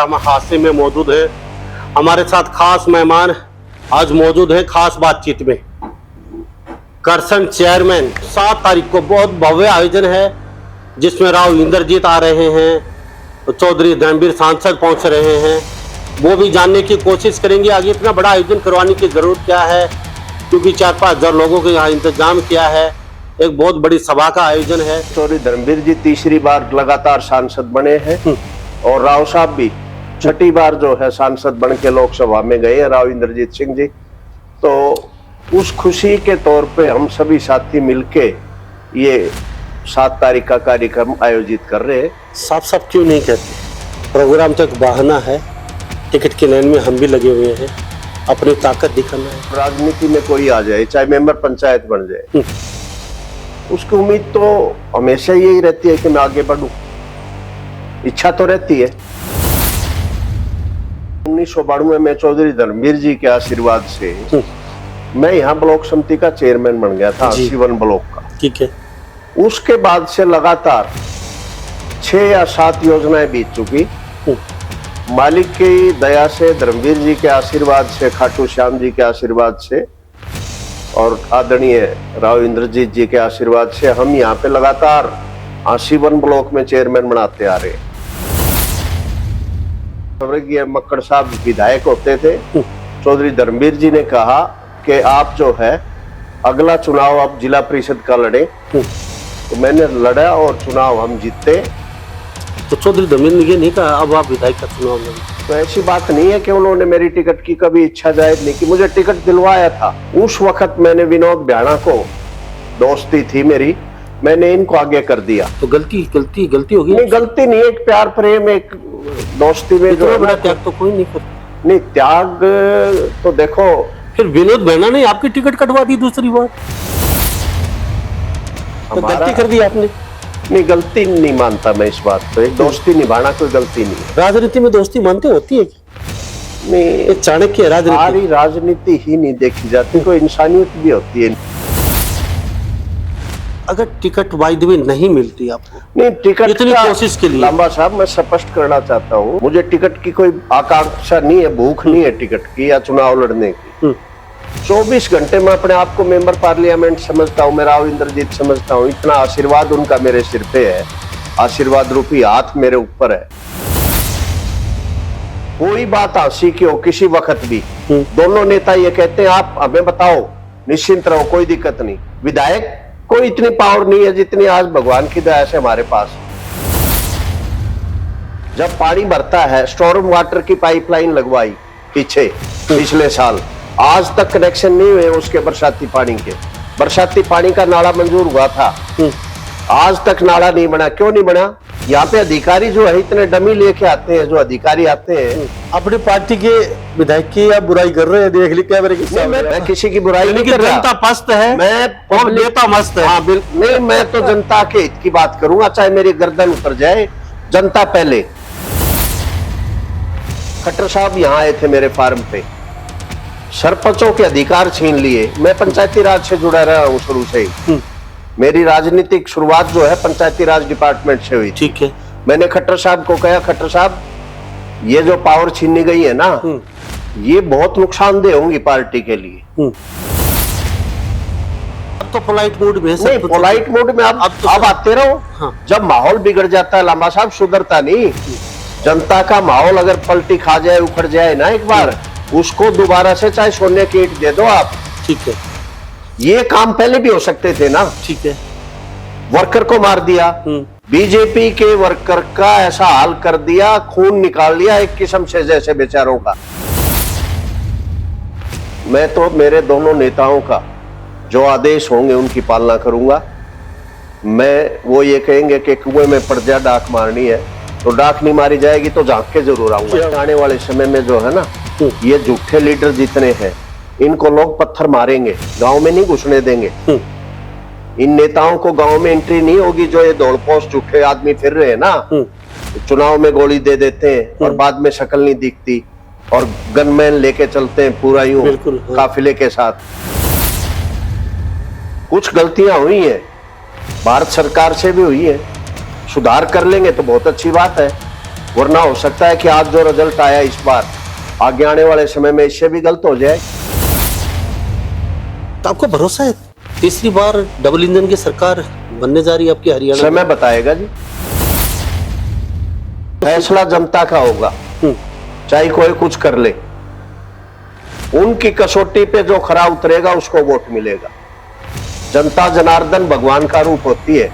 हम हादसे में मौजूद है। हमारे साथ खास मेहमान आज मौजूद है खास बातचीत में। करसन चेयरमैन 7 तारीख को बहुत भव्य आयोजन है जिसमें राव इंद्रजीत आ रहे हैं, चौधरी धर्मवीर सांसद पहुंच रहे हैं। वो भी जानने की कोशिश करेंगे आगे इतना बड़ा आयोजन करवाने की जरूरत क्या है, क्योंकि 4-5 हजार लोगों के यहाँ इंतजाम किया है। एक बहुत बड़ी सभा का आयोजन है। चौधरी धर्मवीर जी तीसरी बार लगातार सांसद बने हैं और राव साहब भी 6ठी बार जो है सांसद बन के लोकसभा में गए हैं, राव इंद्रजीत सिंह जी। तो उस खुशी के तौर पे हम सभी साथी मिलके ये 7 तारीख का कार्यक्रम आयोजित कर रहे हैं। साफ साफ क्यों नहीं कहते, प्रोग्राम तो एक बहाना है। टिकट की लाइन में हम भी लगे हुए हैं, अपनी ताकत दिखाना है। राजनीति में कोई आ जाए, चाहे मेंबर पंचायत बन जाए, उसकी उम्मीद तो हमेशा यही रहती है कि मैं आगे बढ़ूं, इच्छा तो रहती है। 1992 में चौधरी धर्मवीर जी के आशीर्वाद से मैं यहाँ ब्लॉक समिति का चेयरमैन बन गया था, 81 ब्लॉक का। ठीक है। उसके बाद से लगातार 6 या 7 योजनाएं बीत चुकी। मालिक की दया से, धर्मवीर जी के आशीर्वाद से, खाटू श्याम जी के आशीर्वाद से और आदरणीय राव इंद्रजीत जी के आशीर्वाद से हम यहाँ पे लगातार 81 ब्लॉक में चेयरमैन बनाते आ रहे हैं। स्वर्गीय मक्कड़ साहब विधायक होते थे। चौधरी धर्मवीर जी ने कहा कि आप जो है अगला चुनाव आप जिला परिषद का लड़े, तो मैंने लड़ा और चुनाव हम जीते। तो चौधरी धर्मवीर ने ये नहीं कहा अब आप विधायक का चुनाव लड़ें? तो ऐसी बात नहीं है कि उन्होंने मेरी टिकट की कभी इच्छा जाहिर नहीं की, मुझे टिकट दिलवाया था। उस वक्त मैंने विनोद भ्याणा को, दोस्ती थी मेरी, मैंने इनको आगे कर दिया। तो गलती होगी? नहीं, गलती नहीं, एक प्यार प्रेम, एक दोस्ती में जो बड़ा त्याग तो कोई नहीं करता। नहीं, त्याग तो देखो, फिर विनोद भैया ने आपकी टिकट कटवा दी दूसरी बार, तो गलती कर दी आपने। नहीं, गलती नहीं मानता मैं इस बात को। एक दोस्ती निभाना कोई गलती नहीं है। राजनीति में दोस्ती मानते होती है? नहीं, चाणक्य राजनीति, सारी राजनीति ही नहीं देखी जाती, कोई इंसानियत भी होती है। अगर टिकट वायदे में नहीं मिलती आपको, नहीं, टिकट इतनी कोशिश के लिए लांबा साहब मैं स्पष्ट करना चाहता हूँ, मुझे टिकट की कोई आकांक्षा नहीं है, भूख नहीं है टिकट की या चुनाव लड़ने की। 24 घंटे मैं अपने आप को मेंबर पार्लियामेंट समझता हूँ, मैं राव इंद्रजीत समझता हूँ। इतना आशीर्वाद उनका मेरे सिर पे है, आशीर्वाद रूपी हाथ मेरे ऊपर है। कोई बात हंसी की हो किसी वक्त भी, दोनों नेता ये कहते हैं आप हमें बताओ, निश्चिंत रहो, कोई दिक्कत नहीं। विधायक कोई इतनी पावर नहीं है जितनी आज भगवान की दया से हमारे पास। जब पानी भरता है, स्टॉर्म वाटर की पाइपलाइन लगवाई पिछले साल, आज तक कनेक्शन नहीं हुए उसके बरसाती पानी के। बरसाती पानी का नाला मंजूर हुआ था, आज तक नाला नहीं बना। क्यों नहीं बना? यहाँ पे अधिकारी जो है इतने डमी लेके आते हैं, जो अधिकारी आते हैं अपनी पार्टी के विधायक की आप बुराई कर रहे हैं, देख ली कैमरे के सामने। मैं किसी की बुराई नहीं कर रहा। जनता पस्त है, मैं नेता मस्त है। हाँ, बिल्कुल नहीं, मैं तो जनता के हित की बात करूंगा, चाहे मेरी गर्दन उतर जाए, जनता पहले। खट्टर साहब यहाँ आए थे मेरे फार्म पे, सरपंचों के अधिकार छीन लिए। मैं पंचायती राज से जुड़ा रहा हूँ शुरू से ही। मेरी राजनीतिक शुरुआत जो है पंचायती राज डिपार्टमेंट से हुई। ठीक है। मैंने खट्टर साहब को कहा, खट्टर साहब ये जो पावर छीनी गई है ना, ये बहुत नुकसानदेह होंगी पार्टी के लिए। अब तो पोलाइट मूड में, नहीं, पोलाइट मूड में आप आते रहो। हाँ। जब माहौल बिगड़ जाता है लांबा साहब, सुधरता नहीं। जनता का माहौल अगर पलटी खा जाए, उखड़ जाए ना एक बार, उसको दोबारा से चाहे सोने की ईंट दे दो आप। ठीक है। ये काम पहले भी हो सकते थे ना। ठीक है। वर्कर को मार दिया, बीजेपी के वर्कर का ऐसा हाल कर दिया, खून निकाल लिया एक किस्म से जैसे बेचारों का। मैं तो मेरे दोनों नेताओं का जो आदेश होंगे उनकी पालना करूंगा। मैं वो ये कहेंगे कि कुएं में पड़ जा, डाक मारनी है तो डाक नहीं मारी जाएगी, तो झांक के जरूर आऊंगा। आने वाले समय में जो है ना, ये झूठे लीडर जितने हैं इनको लोग पत्थर मारेंगे, गांव में नहीं घुसने देंगे। इन नेताओं को गांव में एंट्री नहीं होगी। जो ये दौड़पोश झूठे आदमी फिर रहे हैं ना, चुनाव में गोली दे देते हैं और बाद में शक्ल नहीं दिखती, और गनमैन लेके चलते हैं पूरा यूं काफिले के साथ। कुछ गलतियां हुई हैं, भारत सरकार से भी हुई है, सुधार कर लेंगे तो बहुत अच्छी बात है। वरना हो सकता है कि आज जो रिजल्ट आया इस बार आगे आने वाले समय में इससे भी गलत हो जाए। तो आपको भरोसा है तीसरी बार डबल इंजन की सरकार बनने जा रही है आपकी हरियाणा समय बताएगा जी, फैसला जनता का होगा, चाहे कोई कुछ कर ले। उनकी कसौटी पे जो खरा उतरेगा उसको वोट मिलेगा। जनता जनार्दन भगवान का रूप होती है।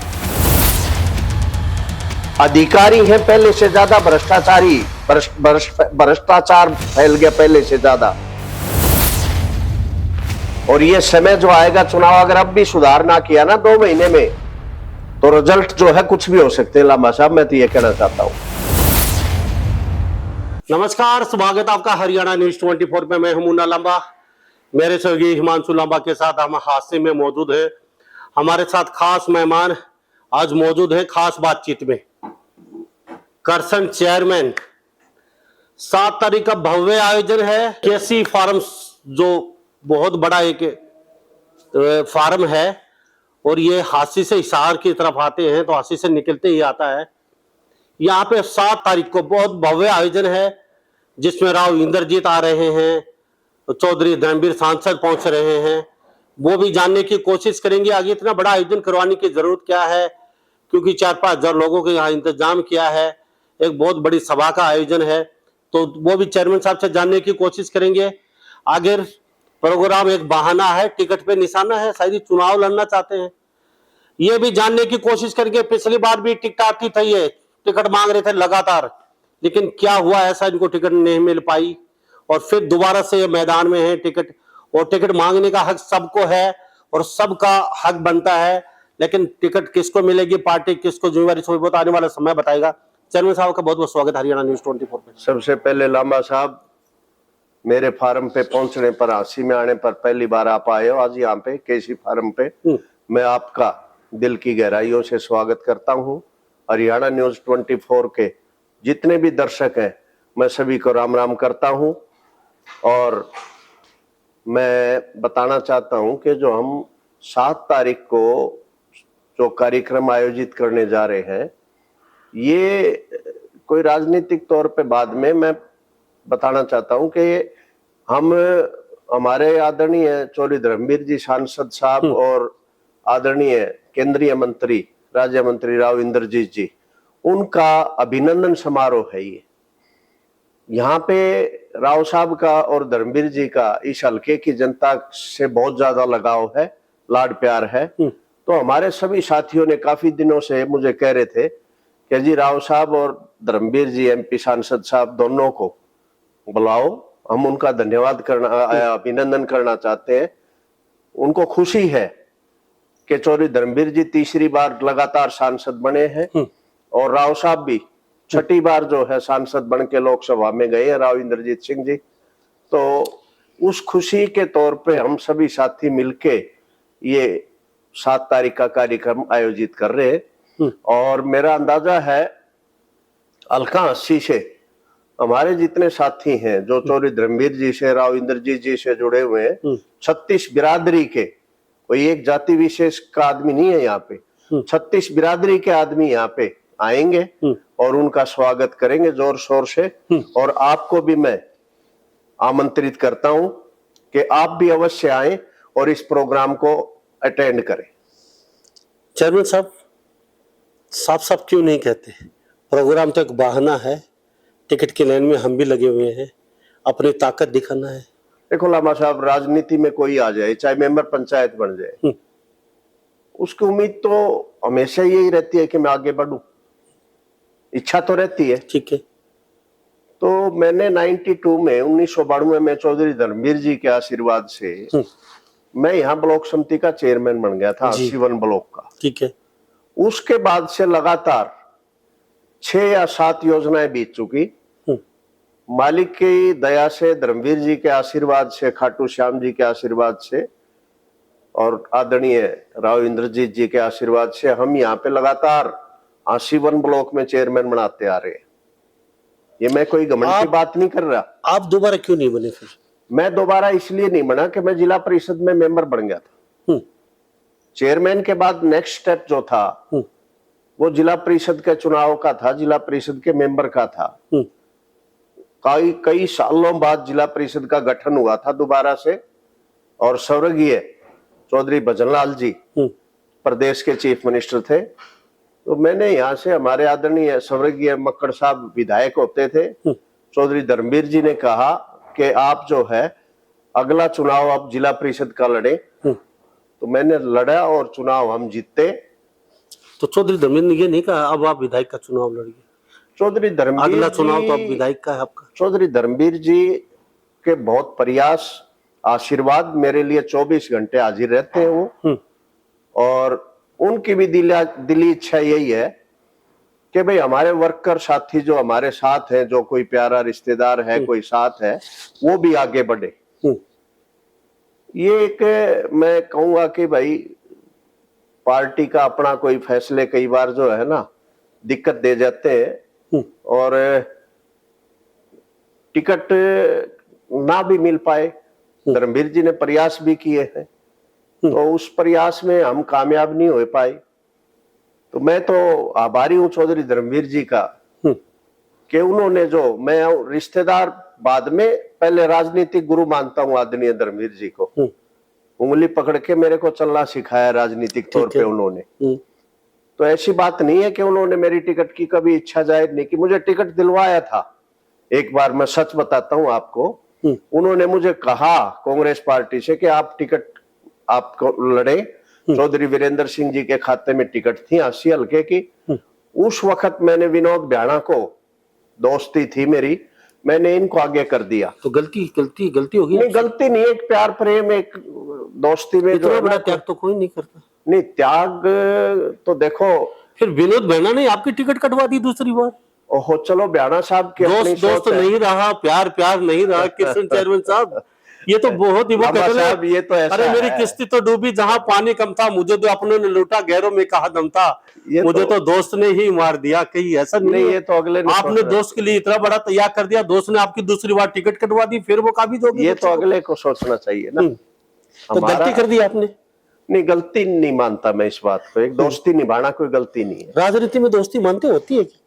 अधिकारी हैं पहले से ज्यादा भ्रष्टाचारी, भ्रष्टाचार फैल गया पहले से ज्यादा। और ये समय जो आएगा चुनाव, अगर अब भी सुधार ना किया ना 2 महीने में, तो रिजल्ट जो है कुछ भी हो सकते हैं। लांबा साहब, मैं तो ये कहना चाहता हूं। नमस्कार, स्वागत आपका हरियाणा न्यूज 24 पे। मैं हूं मुन्ना लांबा, मेरे सहयोगी हिमांशु लांबा के साथ हम हादसे में मौजूद है। हमारे साथ खास मेहमान आज मौजूद है खास बातचीत में। करसन चेयरमैन 7 तारीख का भव्य आयोजन है। केसी फार्म जो बहुत बड़ा एक फार्म है और ये हांसी से हिसार की तरफ आते हैं तो हांसी से निकलते ही आता है। यहाँ पे 7 तारीख को बहुत भव्य आयोजन है जिसमें राव इंद्रजीत आ रहे हैं, चौधरी धर्मवीर सांसद पहुंच रहे हैं। वो भी जानने की कोशिश करेंगे आगे इतना बड़ा आयोजन करवाने की जरूरत क्या है, क्योंकि 4-5 हजार लोगों के यहाँ इंतजाम किया है। एक बहुत बड़ी सभा का आयोजन है, तो वो भी चेयरमैन साहब से जानने की कोशिश करेंगे। आगे प्रोग्राम एक बहाना है, टिकट पे निशाना है, शायद चुनाव लड़ना चाहते हैं, ये भी जानने की कोशिश करेंगे। पिछली बार भी टिकट आती थी, ये टिकट मांग रहे थे लगातार, लेकिन क्या हुआ ऐसा, इनको टिकट नहीं मिल पाई और फिर दोबारा से ये मैदान में है टिकट। और टिकट मांगने का हक सबको है और सबका हक बनता है, लेकिन टिकट किसको मिलेगी, पार्टी किसको जिम्मेवारी छोड़, आने वाला समय बताएगा। चेयरमैन साहब का बहुत बहुत स्वागत हरियाणा न्यूज 24 पे। सबसे पहले लांबा साहब, मेरे फार्म पे पहुंचने पर, हांसी में आने पर पहली बार आप आए हो आज यहाँ पे केसी फार्म पे, मैं आपका दिल की गहराइयों से स्वागत करता हूँ। हरियाणा न्यूज 24 के जितने भी दर्शक हैं, मैं सभी को राम राम करता हूँ। और मैं बताना चाहता हूँ कि जो हम 7 तारीख को जो कार्यक्रम आयोजित करने जा रहे हैं, ये कोई राजनीतिक तौर पे बाद में मैं बताना चाहता हूं कि हम हमारे आदरणीय चौधरी धर्मवीर जी सांसद साहब और आदरणीय केंद्रीय मंत्री राज्य मंत्री राव इंद्रजीत जी, उनका अभिनंदन समारोह है। ये यहाँ पे राव साहब का और धर्मवीर जी का इस हल्के की जनता से बहुत ज्यादा लगाव है, लाड प्यार है। तो हमारे सभी साथियों ने काफी दिनों से मुझे कह रहे थे कि जी राव साहब और धर्मवीर जी एमपी सांसद साहब दोनों को बुलाओ, हम उनका धन्यवाद करना, अभिनंदन करना चाहते हैं। उनको खुशी है कि चौधरी धर्मवीर जी तीसरी बार लगातार सांसद बने हैं और राव साहब भी 6ठी बार जो है सांसद बन के लोकसभा में गए हैं, राव इंद्रजीत सिंह जी। तो उस खुशी के तौर पे हम सभी साथी मिलके ये 7 तारीख का कार्यक्रम आयोजित कर रहे हैं। और मेरा अंदाजा है हल्का हांसी से हमारे जितने साथी हैं जो चौधरी धर्मवीर जी से, राव इंद्रजीत जी से जुड़े हुए हैं, 36 बिरादरी के, कोई एक जाति विशेष का आदमी नहीं है यहाँ पे, 36 बिरादरी के आदमी यहाँ पे आएंगे और उनका स्वागत करेंगे जोर शोर से। और आपको भी मैं आमंत्रित करता हूं कि आप भी अवश्य आए और इस प्रोग्राम को अटेंड करें। चेयरमैन साहब, साफ साफ क्यों नहीं कहते, प्रोग्राम तो एक बहाना है, टिकट की लाइन में हम भी लगे हुए हैं, अपनी ताकत दिखाना है। देखो लामा साहब, राजनीति में कोई आ जाए, चाहे मेंबर पंचायत बन जाए, उसकी उम्मीद तो हमेशा यही रहती है कि मैं आगे बढ़ूं, इच्छा तो रहती है। ठीक है। तो मैंने 1992 में चौधरी धर्मवीर जी के आशीर्वाद से मैं यहाँ ब्लॉक समिति का चेयरमैन बन गया था, शिवन ब्लॉक का। ठीक है। उसके बाद से लगातार 6 या 7 योजनाएं बीत चुकी। मालिक की दया से, धर्मवीर जी के आशीर्वाद से, खाटू श्याम जी के आशीर्वाद से और आदरणीय राव इंद्रजीत जी के आशीर्वाद से हम यहाँ पे लगातार आशीवन ब्लॉक में चेयरमैन बनाते आ रहे हैं। ये मैं कोई घमंड की बात नहीं कर रहा। आप दोबारा क्यों नहीं बने फिर? मैं दोबारा इसलिए नहीं बना कि मैं जिला परिषद में मेंबर बन गया था। चेयरमैन के बाद नेक्स्ट स्टेप जो था वो जिला परिषद के चुनाव का था, जिला परिषद के मेंबर का था। कई कई सालों बाद जिला परिषद का गठन हुआ था दोबारा से, और स्वर्गीय चौधरी भजनलाल जी प्रदेश के चीफ मिनिस्टर थे। तो मैंने यहाँ से, हमारे आदरणीय स्वर्गीय मक्कड़ साहब विधायक होते थे, चौधरी धर्मवीर जी ने कहा कि आप जो है अगला चुनाव आप जिला परिषद का लड़े। तो मैंने लड़ा और चुनाव हम जीते। तो चौधरी धर्मवीर ने ये नहीं कहा अब आप विधायक का चुनाव लड़िए? चौधरी धर्मवीर अगला चुनाव तो अब विधायक का है आपका। चौधरी धर्मवीर जी के बहुत प्रयास, आशीर्वाद मेरे लिए 24 घंटे हाजिर रहते हैं वो। और उनकी भी दिली इच्छा यही है कि भाई हमारे वर्कर साथी जो हमारे साथ हैं, जो कोई प्यारा रिश्तेदार है, कोई साथ है, वो भी आगे बढ़े। ये एक मैं कहूंगा कि भाई पार्टी का अपना कोई फैसले कई बार जो है ना दिक्कत दे जाते हैं, और टिकट ना भी मिल पाए। धर्मवीर जी ने प्रयास भी किए हैं, तो उस प्रयास में हम कामयाब नहीं हो पाए। तो मैं तो आभारी हूं चौधरी धर्मवीर जी का कि उन्होंने जो, मैं रिश्तेदार बाद में, पहले राजनीतिक गुरु मानता हूं आदरणीय धर्मवीर जी को। उंगली पकड़ के मेरे को चलना सिखाया राजनीतिक तौर पे उन्होंने। तो ऐसी बात नहीं है कि उन्होंने मेरी टिकट की कभी इच्छा जाहिर नहीं की। मुझे टिकट दिलवाया था एक बार, मैं सच बताता हूं आपको। उन्होंने मुझे कहा कांग्रेस पार्टी से कि आप टिकट आपको लड़े। चौधरी वीरेंद्र सिंह जी के खाते में टिकट थी 80 हल्के की। उस वक्त मैंने विनोद भ्याणा को, दोस्ती थी मेरी, मैंने इनको आगे कर दिया। तो गलती होगी? नहीं, गलती नहीं, एक प्यार प्रेम, एक दोस्ती में इतना बड़ा त्याग तो कोई नहीं करता। नहीं, त्याग तो देखो। फिर विनोद भैया ने आपकी टिकट कटवा दी दूसरी बार। ओहो, चलो भ्याणा साहब के दोस्त नहीं रहा, प्यार नहीं रहा। किशन चेयरमैन साहब, ये तो बहुत ही, वो कहते हैं, ये तो ऐसा अरे मेरी किश्ती तो डूबी जहां पानी कम था, मुझे तो अपनों ने लूटा, गैरों में कहा दम था, मुझे तो दोस्त ने ही मार दिया। कहीं ऐसा नहीं, ये तो अगले आपने दोस्त के लिए इतना बड़ा त्याग कर दिया, दोस्त ने आपकी दूसरी बार टिकट कटवा दी, फिर वो काबिज हो गई। ये तो अगले को सोचना चाहिए ना। तो गलती कर दी आपने? नहीं, गलती नहीं मानता मैं इस बात को। एक दोस्ती निभाना कोई गलती नहीं है। राजनीति में दोस्ती मानते होती है कि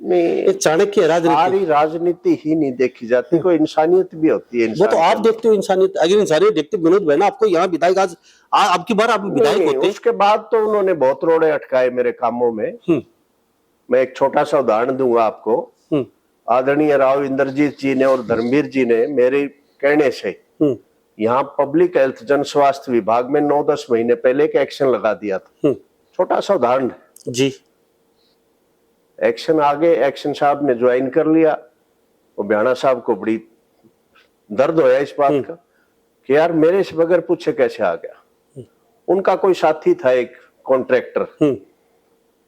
नहीं? चाणक्य राजनीति, राजनीति ही नहीं देखी जाती, कोई इंसानियत भी होती है। वो तो आप देखते हो इंसानियत, अगर इंसानियत देखते विनोद भाई ना, आपको यहाँ विधायक आज आपकी बार आप विधायक होते। उसके बाद तो उन्होंने बहुत रोड़े अटकाए मेरे कामों में। मैं एक छोटा सा उदाहरण दूंगा आपको। आदरणीय राव इंद्रजीत जी ने और धर्मवीर जी ने मेरे कहने से यहाँ पब्लिक हेल्थ जन स्वास्थ्य विभाग में 9-10 महीने पहले एक एक्शन लगा दिया था। छोटा सा उदाहरण जी। एक्शन आगे एक्शन साहब ने ज्वाइन कर लिया। वो भ्याणा साहब को बड़ी दर्द होया इस बात का कि यार मेरे से बगैर पूछे कैसे आ गया। उनका कोई साथी था एक कॉन्ट्रैक्टर,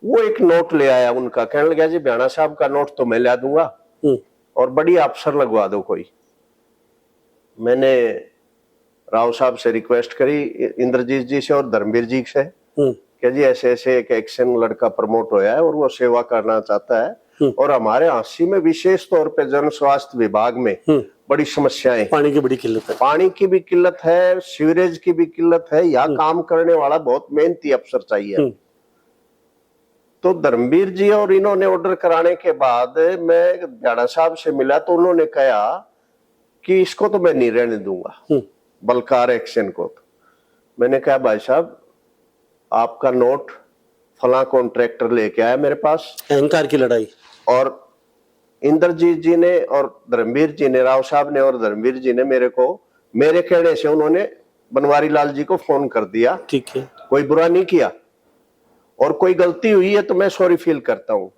वो एक नोट ले आया उनका, कहने लगा जी भ्याणा साहब का नोट तो मैं ला दूंगा और बड़ी अफसर लगवा दो कोई। मैंने राव साहब से रिक्वेस्ट करी, इंद्रजीत जी से और धर्मवीर जी से, कि जी ऐसे ऐसे एक एक्शन लड़का प्रमोट होया है और वो सेवा करना चाहता है, और हमारे हांसी में विशेष तौर पे जन स्वास्थ्य विभाग में बड़ी समस्याएं, पानी की बड़ी किल्लत है, पानी की भी किल्लत है, सीवरेज की भी किल्लत है, यहाँ काम करने वाला बहुत मेहनती अफसर चाहिए। तो धर्मवीर जी और इन्होंने ऑर्डर कराने के बाद मैं भ्याणा साहब से मिला, तो उन्होंने कहा कि इसको तो मैं नहीं रहने दूंगा, बलकार एक्शन को। तो मैंने कहा भाई साहब आपका नोट फला कॉन्ट्रैक्टर लेके आया मेरे पास, अहंकार की लड़ाई। और इंद्रजीत जी ने और धर्मवीर जी ने, राव साहब ने और धर्मवीर जी ने मेरे को, मेरे कहने से उन्होंने बनवारी लाल जी को फोन कर दिया। ठीक है, कोई बुरा नहीं किया, और कोई गलती हुई है तो मैं सॉरी फील करता हूं।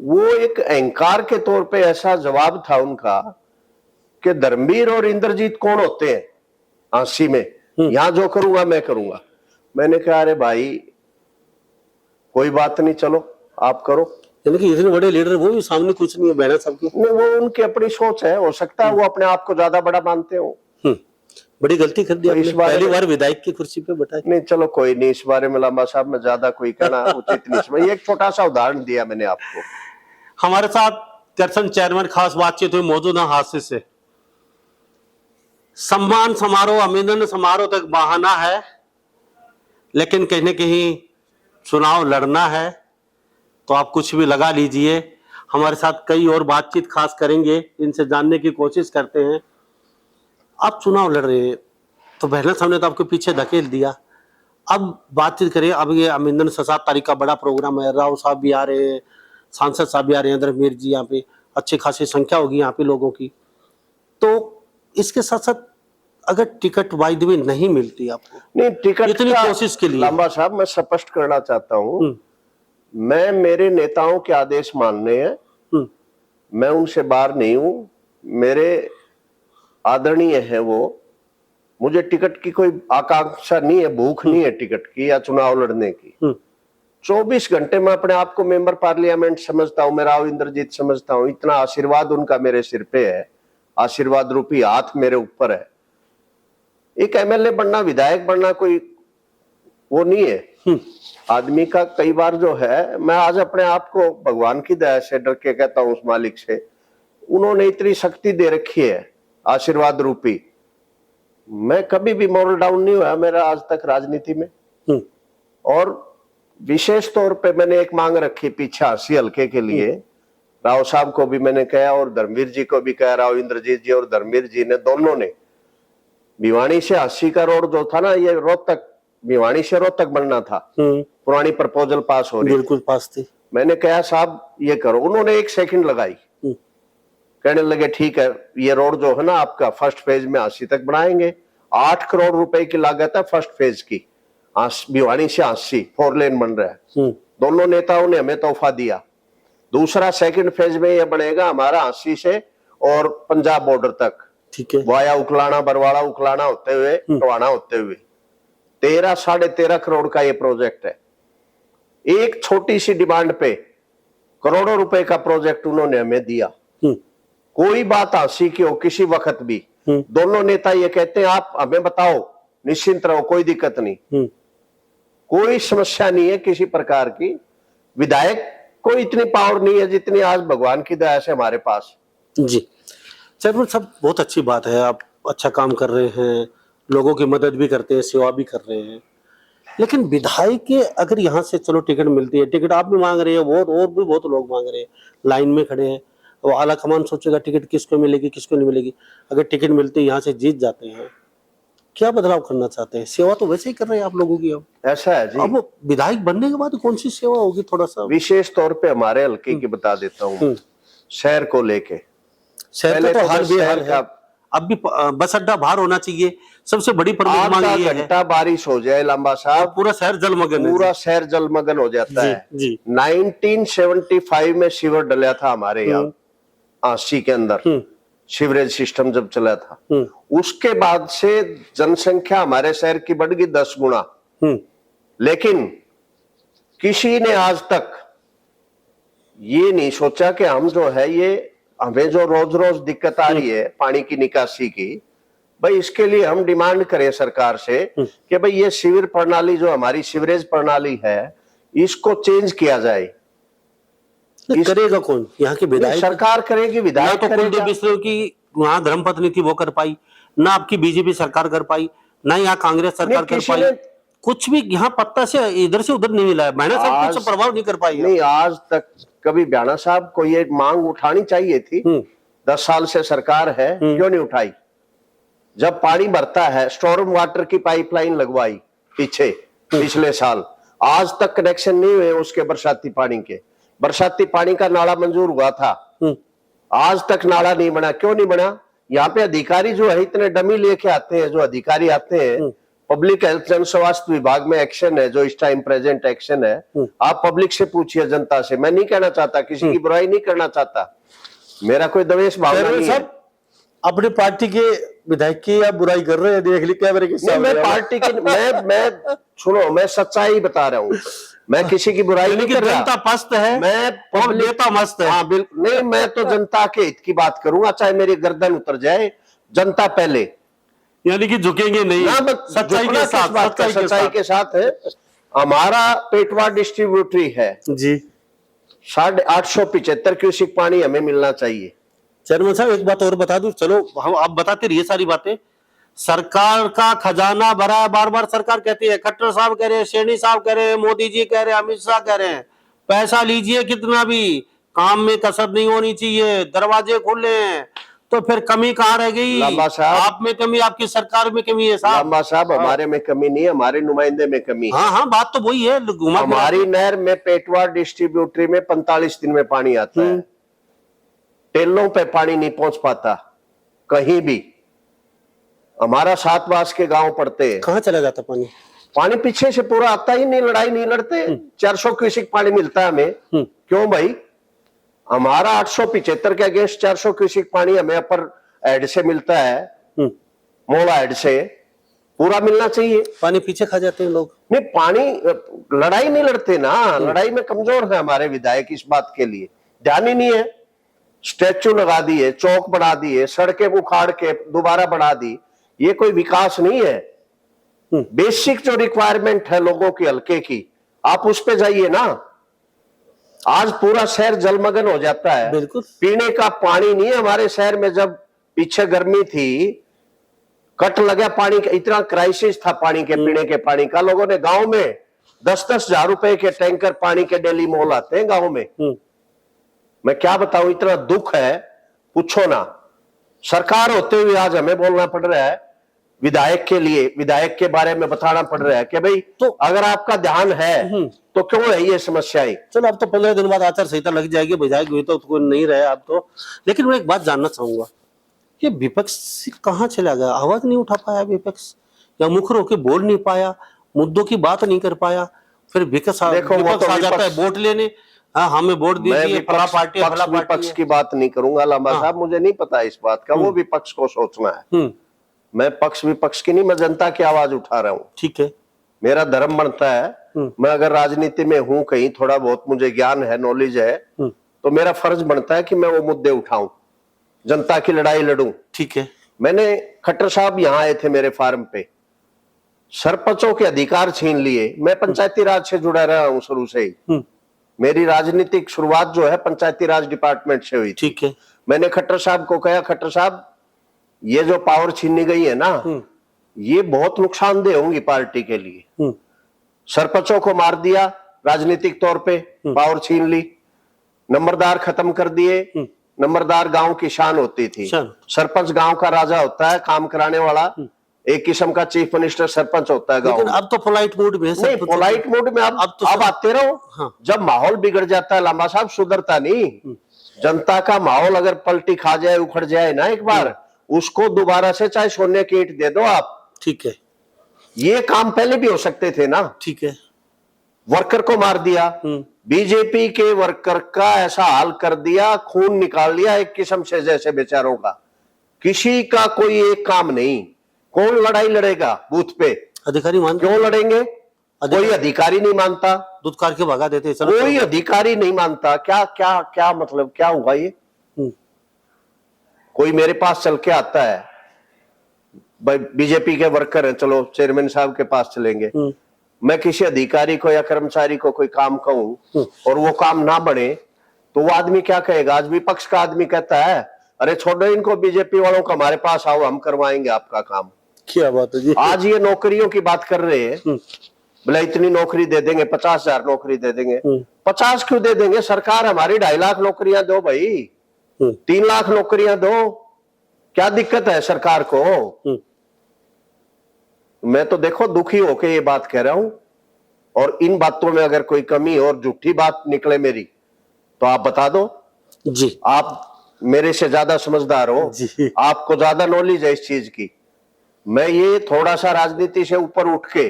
वो एक अहंकार के तौर पे ऐसा जवाब था उनका कि धर्मवीर और इंद्रजीत कौन होते हैं हांसी में, यहां जो करूंगा मैं करूंगा। मैंने कहा अरे भाई कोई बात नहीं, चलो आप करो। यानी कि इतने बड़े लीडर वो भी सामने कुछ नहीं है भ्याणा साहब की। नहीं, वो उनकी अपनी सोच है, हो सकता है वो अपने आप को ज्यादा बड़ा मानते हो। बड़ी गलती कर दी आपने, पहली बार विधायक की कुर्सी पे बैठा। नहीं चलो कोई नहीं, इस बारे में लांबा साहब में ज्यादा कोई कहना उचित नहीं। इसमें एक छोटा सा उदाहरण दिया मैंने आपको। हमारे साथ करसन चेयरमैन खास बातचीत हुई मौजूदा हादसे से। सम्मान समारोह, अभिनंदन समारोह तक बहाना है, लेकिन कहीं न कहीं चुनाव लड़ना है तो आप कुछ भी लगा लीजिए। हमारे साथ कई और बातचीत खास करेंगे, इनसे जानने की कोशिश करते हैं। आप चुनाव लड़ रहे हैं तो बहना साहब ने तो आपको पीछे धकेल दिया। अब बातचीत करिए, अब ये अमिंदन 7 तारीख का बड़ा प्रोग्राम है, राव साहब भी आ रहे हैं, सांसद साहब भी आ रहे हैं, धर्मवीर जी यहाँ पे, अच्छी खासी संख्या होगी यहाँ पे लोगों की। तो इसके साथ साथ अगर टिकट वायदे में नहीं मिलती आपको, नहीं टिकट इतनी का कोशिश के लिए लांबा साहब मैं स्पष्ट करना चाहता हूँ, मैं मेरे नेताओं के आदेश मानने हैं, मैं उनसे बाहर नहीं हूं। मेरे आदरणीय है वो, मुझे टिकट की कोई आकांक्षा नहीं है, भूख नहीं है टिकट की या चुनाव लड़ने की। 24 घंटे मैं अपने आप को मेंबर पार्लियामेंट समझता हूं, मैं राव इंद्रजीत समझता हूं। इतना आशीर्वाद उनका मेरे सिर पे है, आशीर्वाद रूपी हाथ मेरे ऊपर है। एक एमएलए बनना, विधायक बनना कोई वो नहीं है आदमी का। कई बार जो है, मैं आज अपने आप को भगवान की दया से डर के कहता हूं, उस मालिक से, उन्होंने इतनी शक्ति दे रखी है आशीर्वाद रूपी। मैं कभी भी मॉरल डाउन नहीं हुआ मेरा आज तक राजनीति में। और विशेष तौर पे मैंने एक मांग रखी पीछे हंसी हल्के के लिए, राव साहब को भी मैंने कहा और धर्मवीर जी को भी कहा, राव इंद्रजीत जी और धर्मवीर जी ने, दोनों ने। भिवानी से 80 का रोड जो था ना, ये रोहतक, भिवानी से रोहतक बनना था, पुरानी प्रपोजल पास हो रही, बिल्कुल पास थी। मैंने कहा साहब ये करो, उन्होंने 1 सेकंड लगाई, कहने लगे ठीक है, ये रोड जो है ना आपका फर्स्ट फेज में 80 तक बनाएंगे। 8 करोड़ रुपए की लागत है फर्स्ट फेज की, भिवानी से 80 4 लेन बन रहा है। दोनों नेताओं ने हमें तोहफा दिया। दूसरा सेकंड फेज में ये बनेगा हमारा 80 से और पंजाब बॉर्डर तक, ठीक है, वाया उकलाना, बरवाड़ा उकलाना होते हुए, टवाना होते हुए। 13-13.5 करोड़ का ये प्रोजेक्ट है। एक छोटी सी डिमांड पे करोड़ों रुपए का प्रोजेक्ट उन्होंने हमें दिया। कोई बात हंसी की हो किसी वक्त भी, दोनों नेता ये कहते हैं आप हमें बताओ, निश्चिंत रहो, कोई दिक्कत नहीं, कोई समस्या नहीं है किसी प्रकार की। विधायक को इतनी पावर नहीं है जितनी आज भगवान की दया से हमारे पास। जी चलो, सब बहुत अच्छी बात है, आप अच्छा काम कर रहे हैं, लोगों की मदद भी करते हैं, सेवा भी कर रहे हैं। लेकिन विधायक के अगर यहाँ से चलो टिकट मिलती है, टिकट आप भी मांग रहे हैं, बहुत और भी बहुत लोग मांग रहे हैं, लाइन में खड़े हैं, वो आला कमान सोचेगा टिकट किसको मिलेगी किसको नहीं मिलेगी। अगर टिकट मिलती है, यहाँ से जीत जाते हैं, क्या बदलाव करना चाहते हैं? सेवा तो वैसे ही कर रहे हैं आप लोगों की। अब ऐसा है जी, अब विधायक बनने के बाद कौन सी सेवा होगी, थोड़ा सा विशेष तौर पे हमारे हल्के की बता देता हूँ। शहर को लेके शहर का तो हाल बेहाल है, अब भी बस अड्डा बाहर होना चाहिए, सबसे बड़ी प्रमुख मांग ये है। घंटा बारिश हो जाए लांबा साहब, पूरा शहर जलमग्न है, पूरा शहर जलमग्न हो जाता है। जी 1975 में सीवर डला था हमारे यहाँ 80 के अंदर, सीवरेज सिस्टम जब चला था, उसके बाद से जनसंख्या हमारे शहर की बढ़ गई 10 गुना। लेकिन किसी ने आज तक ये नहीं सोचा कि हम जो है, ये हमें जो रोज रोज दिक्कत आ रही है पानी की निकासी की, भाई इसके लिए हम डिमांड करें सरकार से कि भाई ये सीवर प्रणाली जो हमारी सीवरेज प्रणाली है, इसको चेंज किया जाए। करेगा कौन? यहाँ के विधायक सरकार करेगी, विधायक तो कुलदीप बिश्नोई की वहाँ धर्मपत्नी थी वो कर पाई ना, आपकी बीजेपी सरकार कर पाई ना, यहाँ कांग्रेस सरकार कर पाई, कुछ भी यहाँ पत्ता से इधर से उधर नहीं मिला है। बहना साहब कुछ प्रभाव नहीं कर पाई। नहीं आज तक कभी बयाना साहब को ये मांग उठानी चाहिए थी, 10 साल से सरकार है, क्यों नहीं उठाई? जब पानी भरता है, स्टॉर्म वाटर की पाइपलाइन लगवाई पिछले साल, आज तक कनेक्शन नहीं हुए उसके बरसाती पानी के। बरसाती पानी का नाला मंजूर हुआ था, आज तक नाला नहीं बना। क्यों नहीं बना? यहाँ पे अधिकारी जो है इतने डमी लेके आते हैं, जो अधिकारी आते हैं, पब्लिक हेल्थ जन स्वास्थ्य विभाग में एक्शन है जो इस टाइम प्रेजेंट एक्शन है, आप पब्लिक से पूछिए, जनता से। मैं नहीं कहना चाहता, किसी की बुराई नहीं करना चाहता, मेरा कोई द्वेष भावना नहीं है। अपनी पार्टी के विधायक की आप बुराई कर रहे हैं, देख ली कैमरे के सामने। मैं पार्टी की मैं सुनो, मैं सच्चाई बता रहा हूँ, मैं किसी की बुराई नहीं कर रहा। जनता पस्त है, मैं और नेता मस्त है। हाँ बिल्कुल नहीं, मैं तो जनता के हित की बात करूंगा, चाहे मेरी गर्दन उतर जाए, जनता पहले। यानी कि झुकेंगे नहीं, सच्चाई के साथ, सच्चाई के साथ है। हमारा पेटवा डिस्ट्रीब्यूटरी है जी, 875 क्यूसिक पानी हमें मिलना चाहिए। चेयरमैन साहब एक बात और बता दूं, चलो हम आप बताते रहिए सारी बातें। सरकार का खजाना भरा है। बार बार सरकार कहती है, खट्टर साहब कह रहे हैं, शेरनी साहब कह रहे हैं, मोदी जी कह रहे हैं, अमित शाह कह रहे हैं, पैसा लीजिए कितना भी, काम में कसर नहीं होनी चाहिए, दरवाजे खुले हैं। तो फिर कमी कहाँ रह गई? लांबा साहब, आप में कमी, आपकी सरकार में कमी है साहब। लांबा साहब, हमारे में कमी नहीं है, हमारे नुमाइंदे में कमी है। हाँ हाँ, बात तो वही है। हमारी नहर में पेटवा डिस्ट्रीब्यूटरी में 45 दिन में पानी आता है। टेलों पे पानी नहीं पहुंच पाता कहीं भी। हमारा 7 बास के गांव पड़ते हैं। कहाँ चला जाता पानी? पानी पीछे से पूरा आता ही नहीं, लड़ाई नहीं लड़ते। 400 क्यूसिक पानी मिलता है हमें। क्यों भाई? हमारा 875 के अगेंस्ट 400 क्यूसिक पानी हमें अपर हेड से मिलता है, मोला हेड से। पूरा मिलना चाहिए। पानी पीछे खा जाते हैं लोग। नहीं, पानी लड़ाई नहीं लड़ते ना। लड़ाई में कमजोर है हमारे विधायक इस बात के लिए, ध्यान ही नहीं है। स्टैचू लगा दिए, चौक बढ़ा दिए, सड़कें उखाड़ के दोबारा बढ़ा दी। ये कोई विकास नहीं है। बेसिक जो रिक्वायरमेंट है लोगों की हल्के की, आप उस पे जाइए ना। आज पूरा शहर जलमग्न हो जाता है। बिल्कुल। पीने का पानी नहीं है हमारे शहर में। जब पीछे गर्मी थी, कट लगा पानी का, इतना क्राइसिस था पानी के, पीने के पानी का। लोगों ने गांव में 10-10 हजार रुपए के टैंकर पानी के डेली मोल आते हैं गांव में। मैं क्या बताऊं, इतना दुख है, पूछो ना। सरकार होते हुए आज हमें बोलना पड़ रहा है विधायक के लिए, विधायक के बारे में बताना पड़ रहा है कि भाई तो अगर आपका ध्यान है तो क्यों है ये समस्याएं। चलो, अब तो 15 दिन बाद आचार संहिता लग जाएगी, विधायक हुए तो कोई नहीं रहे अब तो। लेकिन मैं एक बात जानना चाहूंगा, ये विपक्ष कहाँ चला गया? आवाज नहीं उठा पाया विपक्ष, या मुखर होकर बोल नहीं पाया, मुद्दों की बात नहीं कर पाया। फिर विपक्ष आ जाता है वोट लेने, हाँ हमें वोट दीजिए, फला पार्टी फला पार्टी। विपक्ष की बात नहीं करूंगा लांबा साहब, मुझे नहीं पता इस बात का। वो विपक्ष को सोचना है। मैं पक्ष विपक्ष की नहीं, मैं जनता की आवाज उठा रहा हूँ। ठीक है, मेरा धर्म बनता है। मैं अगर राजनीति में हूं, कहीं थोड़ा बहुत मुझे ज्ञान है, नॉलेज है, तो मेरा फर्ज बनता है कि मैं वो मुद्दे उठाऊं, जनता की लड़ाई लड़ूं। ठीक है। मैंने, खट्टर साहब यहाँ आए थे मेरे फार्म पे, सरपंचों के अधिकार छीन लिए। मैं पंचायती राज से जुड़ा रहा हूं शुरू से ही। मेरी राजनीतिक शुरुआत जो है पंचायती राज डिपार्टमेंट से हुई। ठीक है। मैंने खट्टर साहब को कहा, खट्टर साहब ये जो पावर छीनी गई है ना, ये बहुत नुकसानदेह होंगी पार्टी के लिए। सरपंचों को मार दिया राजनीतिक तौर पे, पावर छीन ली, नंबरदार खत्म कर दिए। नंबरदार गांव की शान होती थी। सरपंच गांव का राजा होता है, काम कराने वाला। एक किस्म का चीफ मिनिस्टर सरपंच होता है गांव। अब तो पोलाइट मूड में है। नहीं, पोलाइट मूड में अब आते रहो। हाँ। जब माहौल बिगड़ जाता है लांबा साहब, सुधरता नहीं। जनता का माहौल अगर पलटी खा जाए, उखड़ जाए ना एक बार, उसको दोबारा से चाहे सोने की ईंट दे दो आप। ठीक है। ये काम पहले भी हो सकते थे ना। ठीक है। वर्कर को मार दिया, बीजेपी के वर्कर का ऐसा हाल कर दिया, खून निकाल लिया एक किस्म से, जैसे बेचारों का किसी का कोई एक काम नहीं। कौन लड़ाई लड़ेगा बूथ पे? अधिकारी मान, क्यों लड़ेंगे? कोई अधिकारी नहीं मानता, दुत्कार के भगा देते। कोई अधिकारी नहीं मानता। क्या क्या क्या मतलब, क्या हुआ ये? कोई मेरे पास चल के आता है, भाई बीजेपी के वर्कर हैं, चलो चेयरमैन साहब के पास चलेंगे। मैं किसी अधिकारी को या कर्मचारी को कोई काम कहूं और वो काम ना बने, तो वो आदमी क्या कहेगा? आज विपक्ष का आदमी कहता है, अरे छोड़ो इनको, बीजेपी वालों को हमारे पास आओ, हम करवाएंगे आपका काम। क्या बात है जी। आज ये नौकरियों की बात कर रहे हैं, बोले इतनी नौकरी दे देंगे, 50,000 नौकरी दे देंगे। 50 क्यों दे देंगे? सरकार हमारी 2.5 लाख नौकरियां दो भाई, 3 लाख नौकरियां दो। क्या दिक्कत है सरकार को? मैं तो देखो दुखी होके ये बात कह रहा हूं, और इन बातों में अगर कोई कमी और झूठी बात निकले मेरी, तो आप बता दो जी। आप मेरे से ज्यादा समझदार हो जी, आपको ज्यादा नॉलेज है इस चीज की। मैं ये थोड़ा सा राजनीति से ऊपर उठ के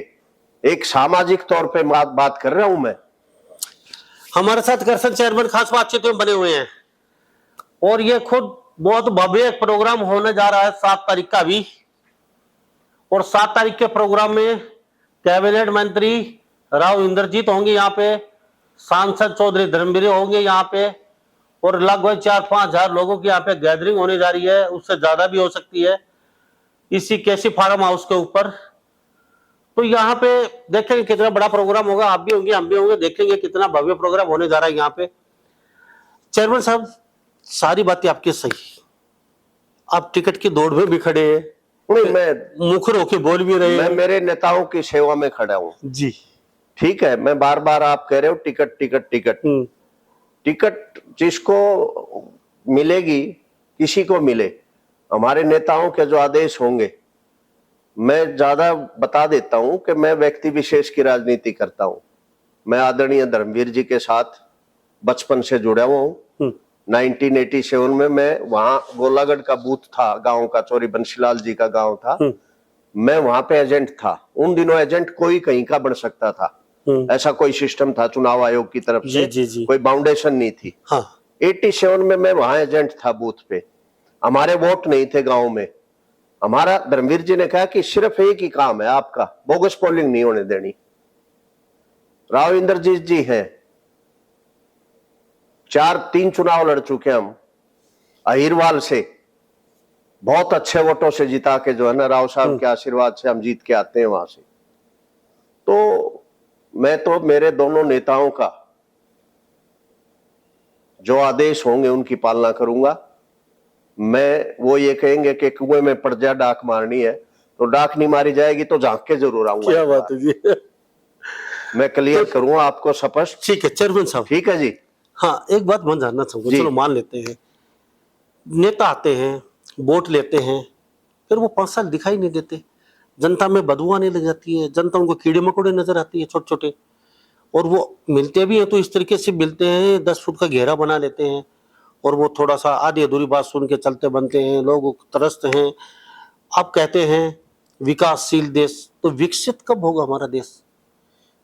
एक सामाजिक तौर पे बात कर रहा हूं। मैं, हमारे साथ करसन चेयरमैन खास बातचीत में बने हुए हैं, और ये खुद बहुत भव्य प्रोग्राम होने जा रहा है 7 तारीख का भी। और 7 तारीख के प्रोग्राम में कैबिनेट मंत्री राव इंद्रजीत होंगे यहाँ पे, सांसद चौधरी धर्मवीर होंगे यहाँ पे, और लगभग 4-5 हजार लोगों की यहाँ पे गैदरिंग होने जा रही है, उससे ज्यादा भी हो सकती है, इसी केसी फार्म हाउस के ऊपर। तो यहाँ पे देखेंगे कितना बड़ा प्रोग्राम होगा, आप भी होंगे, हम भी होंगे, देखेंगे कितना भव्य प्रोग्राम होने जा रहा है यहाँ पे। चेयरमैन साहब, सारी बातें आपकी सही, आप टिकट की दौड़ में भी खड़े हैं, नहीं, मैं मुखर होके बोल भी रहे मैं हैं। मेरे नेताओं की सेवा में खड़ा हूं। जी। ठीक है, मैं बार बार आप कह रहे हो टिकट टिकट टिकट, टिकट जिसको मिलेगी, किसी को मिले, हमारे नेताओं के जो आदेश होंगे, मैं ज्यादा बता देता हूं कि मैं व्यक्ति विशेष की राजनीति करता हूं। मैं आदरणीय धर्मवीर जी के साथ बचपन से जुड़ा हुआ हूं। 1987 में मैं वहां गोलागढ़ का बूथ था, गांव का, चौरी बंशीलाल जी का गांव था, मैं वहां पे एजेंट था। उन दिनों एजेंट कोई कहीं का बन सकता था, ऐसा कोई सिस्टम था चुनाव आयोग की तरफ से, जी। कोई बाउंडेशन नहीं थी। हाँ। 87 में मैं वहां एजेंट था बूथ पे, हमारे वोट नहीं थे गांव में। हमारा धर्मवीर जी ने कहा कि सिर्फ एक ही काम है आपका, बोगस पोलिंग नहीं होने देनी। राव इंद्रजीत जी हैं, 3 चुनाव लड़ चुके हम अहिरवाल से, बहुत अच्छे वोटों से जिता के, जो है ना, राव साहब के आशीर्वाद से हम जीत के आते हैं वहां से। तो मैं तो मेरे दोनों नेताओं का जो आदेश होंगे उनकी पालना करूंगा। मैं वो ये कहेंगे कि कुएं में पड़ जा डाक मारनी है, तो डाक नहीं मारी जाएगी तो झांक के जरूर आऊंगा। क्या बात है जी। मैं क्लियर करूंगा आपको स्पष्ट। ठीक है चेयरमैन साहब। ठीक है जी। हाँ, एक बात मैं जानना चाहूंगा, जी। चलो मान लेते हैं नेता आते हैं, वोट लेते हैं, फिर वो 5 साल दिखाई नहीं देते, जनता में बदबू आने लग जाती है, जनता उनको कीड़े मकोड़े नजर आती है छोटे छोटे, और वो मिलते भी हैं तो इस तरीके से मिलते हैं, 10 फुट का घेरा बना लेते हैं, और वो थोड़ा सा आधी अधूरी बात सुन के चलते बनते हैं, लोग त्रस्त हैं। आप कहते हैं विकासशील देश, तो विकसित कब होगा हमारा देश?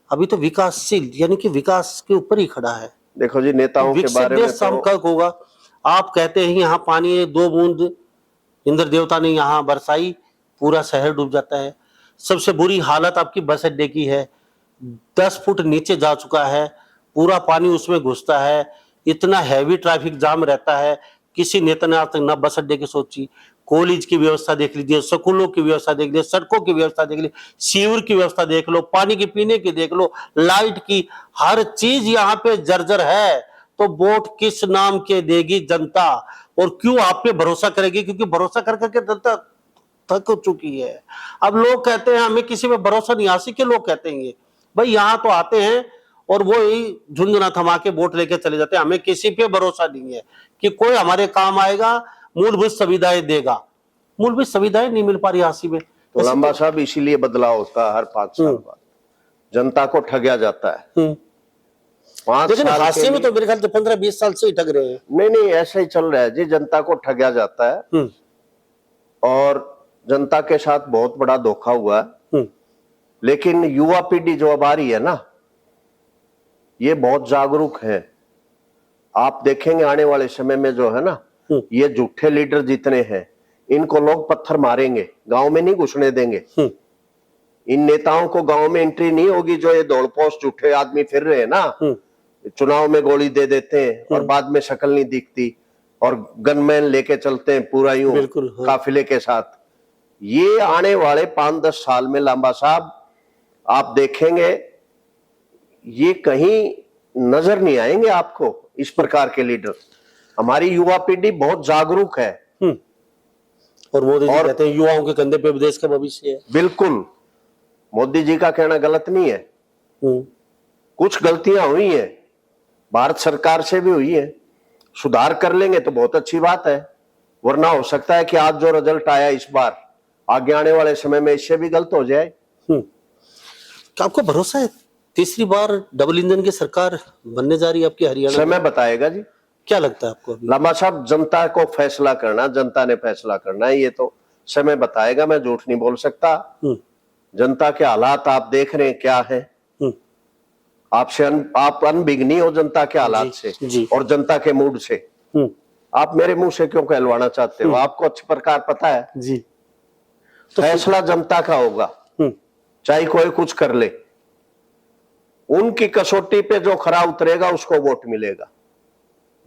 अभी तो विकासशील यानी कि विकास के ऊपर ही खड़ा है। देखो जी, नेताओं के विकसित बारे में देश हम तो कब होगा? आप कहते हैं यहाँ पानी है, 2 बूंद इंद्र देवता ने यहाँ बरसाई, पूरा शहर डूब जाता है। सबसे बुरी हालत आपकी बस अड्डे की है, 10 फुट नीचे जा चुका है, पूरा पानी उसमें घुसता है, इतना हैवी ट्रैफिक जाम रहता है। किसी नेता ने आज तक ना बस अड्डे की सोची। कॉलेज की व्यवस्था देख लीजिए, स्कूलों की व्यवस्था देख लीजिए, सड़कों की व्यवस्था देख लीजिए, सीवर की व्यवस्था देख लो, पानी की पीने की देख लो, लाइट की, हर चीज यहाँ पे जर्जर है। तो वोट किस नाम के देगी जनता, और क्यों आप पे भरोसा करेगी? क्योंकि भरोसा कर करके जनता थक चुकी है। अब लोग कहते हैं हमें किसी पे भरोसा नहीं, आशी के लोग कहते हैं भाई यहाँ तो आते हैं और वो ही झुंझुना थमा के वोट लेके चले जाते हैं, हमें किसी पे भरोसा नहीं है कि कोई हमारे काम आएगा, मूलभूत सुविधाएं देगा। मूलभूत सुविधाएं नहीं मिल पा रही आशी में। तो लंबा साहब इसीलिए बदलाव होता है हर 5 साल बाद, जनता को ठगया जाता है। 5 लेकिन साल हास्य में तो मेरे ख्याल से 15-20 साल से ही ठग रहे हैं। नहीं, ऐसा ही चल रहा है जी, जनता को ठगया जाता है और जनता के साथ बहुत बड़ा धोखा हुआ है। लेकिन युवा पीढ़ी जो अब आ रही है ना, ये बहुत जागरूक है। आप देखेंगे आने वाले समय में जो है ना, ये झूठे लीडर जितने हैं, इनको लोग पत्थर मारेंगे, गांव में नहीं घुसने देंगे। इन नेताओं को गांव में एंट्री नहीं होगी। जो ये दौड़पोश झूठे आदमी फिर रहे हैं ना, चुनाव में गोली दे देते हैं और बाद में शक्ल नहीं दिखती, और गनमैन लेके चलते हैं पूरा यूं काफिले के साथ। ये आने वाले 5-10 साल में लांबा साहब आप देखेंगे, ये कहीं नजर नहीं आएंगे आपको इस प्रकार के लीडर। हमारी युवा पीढ़ी बहुत जागरूक है। और मोदी जी कहते हैं युवाओं के कंधे पे देश का भविष्य है। बिल्कुल, मोदी जी का कहना गलत नहीं है। कुछ गलतियां हुई हैं, भारत सरकार से भी हुई है, सुधार कर लेंगे तो बहुत अच्छी बात है। वरना हो सकता है कि आज जो रिजल्ट आया इस बार, आगे आने वाले समय में इससे भी गलत हो जाए। क्या आपको भरोसा है तीसरी बार डबल इंजन की सरकार बनने जा रही है आपकी हरियाणा? समय बताएगा जी। क्या लगता है आपको अभी? लामा साहब, जनता को फैसला करना, जनता ने फैसला करना है, ये तो समय बताएगा। मैं झूठ नहीं बोल सकता। जनता के हालात आप देख रहे हैं क्या है। आप अनभिज्ञ हो जनता के हालात से और जनता के मूड से। आप मेरे मुंह से क्यों कहलवाना चाहते हो? आपको अच्छी प्रकार पता है जी। तो फैसला जनता का होगा, चाहे कोई कुछ कर ले। उनकी कसौटी पे जो खरा उतरेगा उसको वोट मिलेगा।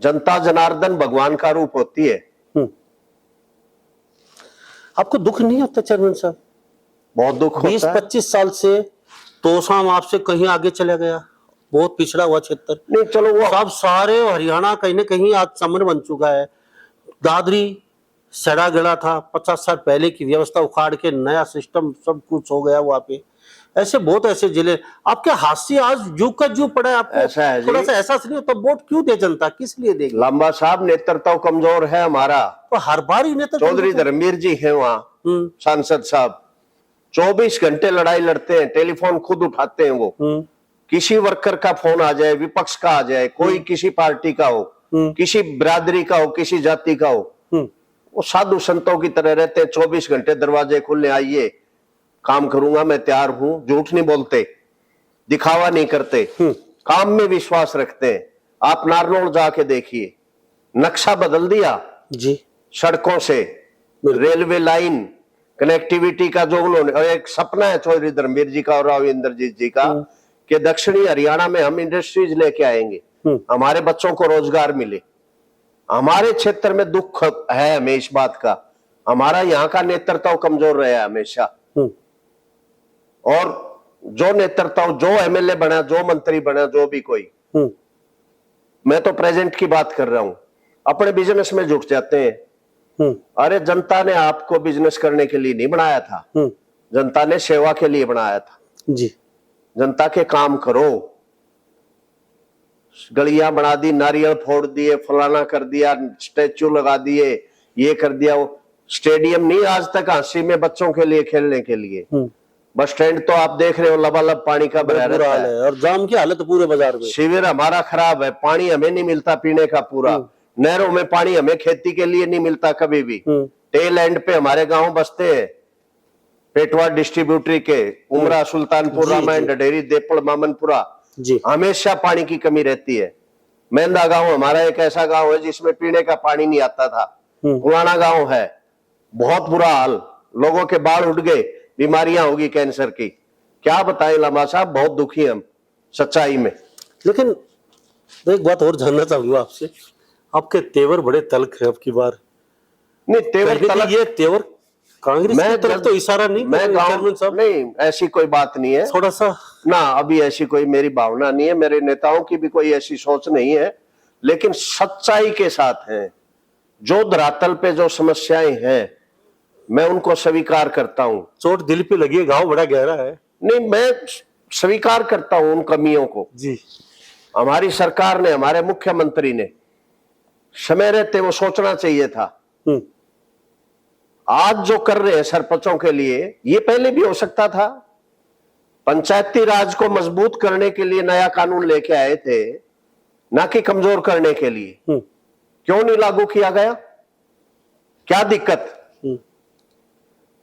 जनता जनार्दन भगवान का रूप होती है। आपको दुख नहीं होता चेयरमैन साहब? बहुत दुख होता है। 20-25 साल से तोसाम आपसे कहीं आगे चला गया, बहुत पिछड़ा हुआ क्षेत्र। नहीं चलो, वो सब सारे हरियाणा कहीं ना कहीं आज समर बन चुका है। दादरी सड़ा गड़ा था, 50 साल पहले की व्यवस्था उखाड़ के नया सिस्टम सब कुछ हो गया वहां पे। ऐसे बहुत ऐसे जिले आपके हाथ से आज जू का जू पड़ा है आपको। ऐसा है जी। थोड़ा सा एहसास नहीं होता वोट क्यों दे जनता, किस लिए देगी? लांबा साहब नेतृत्व कमजोर है हमारा। तो हर बार ही नेता चौधरी धर्मवीर जी हैं वहाँ सांसद साहब, 24 घंटे लड़ाई लड़ते हैं, टेलीफोन खुद उठाते हैं वो। किसी वर्कर का फोन आ जाए, विपक्ष का आ जाए, कोई किसी पार्टी का हो, किसी बिरादरी का हो, किसी जाति का हो, वो साधु संतों की तरह रहते हैं। 24 घंटे दरवाजे खुले, आइए काम करूंगा, मैं तैयार हूं। झूठ नहीं बोलते, दिखावा नहीं करते, काम में विश्वास रखते हैं। आप नारनौल जाके देखिए, नक्शा बदल दिया जी, सड़कों से, रेलवे लाइन कनेक्टिविटी का जो उन्होंने, और एक सपना है चौधरी धर्मवीर जी का और राव इंद्रजीत जी का कि दक्षिणी हरियाणा में हम इंडस्ट्रीज लेके आएंगे, हमारे बच्चों को रोजगार मिले। हमारे क्षेत्र में दुख है हमें इस बात का, हमारा यहाँ का नेतृत्व कमजोर रहा है हमेशा। और जो नेतृत्व, जो एमएलए बना, जो मंत्री बना, जो भी कोई, मैं तो प्रेजेंट की बात कर रहा हूं, अपने बिजनेस में जुट जाते हैं। अरे जनता ने आपको बिजनेस करने के लिए नहीं बनाया था, जनता ने सेवा के लिए बनाया था जी। जनता के काम करो। गलियां बना दी, नारियल फोड़ दिए, फलाना कर दिया, स्टैचू लगा दिए, ये कर दिया, वो स्टेडियम नहीं आज तक हांसी में बच्चों के लिए खेलने के लिए। बस स्टैंड तो आप देख रहे हो लबालब पानी का भरा रहता है, और जाम की हालत पूरे बाजार में। शिविर हमारा खराब है, पानी हमें नहीं मिलता पीने का पूरा, नहरों में पानी हमें खेती के लिए नहीं मिलता कभी भी। टेल एंड पे हमारे गांव बसते हैं, पेटवा डिस्ट्रीब्यूटरी के, उमरा, सुल्तानपुर, रामायण, ढडेरी, देपड़, मामनपुरा, हमेशा पानी की कमी रहती है। मेंदा गांव हमारा एक ऐसा गांव है जिसमें पीने का पानी नहीं आता था। पुराना गांव है, बहुत बुरा हाल, लोगों के बाल उठ गए, बीमारियां होगी कैंसर की। क्या बताएं लामा साहब, बहुत दुखी हम सच्चाई में। लेकिन एक बात और जानना चाहूंगा आपसे, आपके तेवर बड़े तल्ख है अब की बार। नहीं तेवर तलक, ये तेवर कांग्रेस की तरफ तो इशारा नहीं, मैं गाँव नहीं, ऐसी कोई बात नहीं है थोड़ा सा ना, अभी ऐसी कोई मेरी भावना नहीं है, मेरे नेताओं की भी कोई ऐसी सोच नहीं है। लेकिन सच्चाई के साथ है, जो धरातल पे जो समस्याएं हैं मैं उनको स्वीकार करता हूं। चोट दिल पे लगी है, घाव बड़ा गहरा है। नहीं, मैं स्वीकार करता हूं उन कमियों को जी। हमारी सरकार ने, हमारे मुख्यमंत्री ने समय रहते वो सोचना चाहिए था। आज जो कर रहे हैं सरपंचों के लिए, ये पहले भी हो सकता था। पंचायती राज को मजबूत करने के लिए नया कानून लेके आए थे, ना कि कमजोर करने के लिए। क्यों नहीं लागू किया गया? क्या दिक्कत?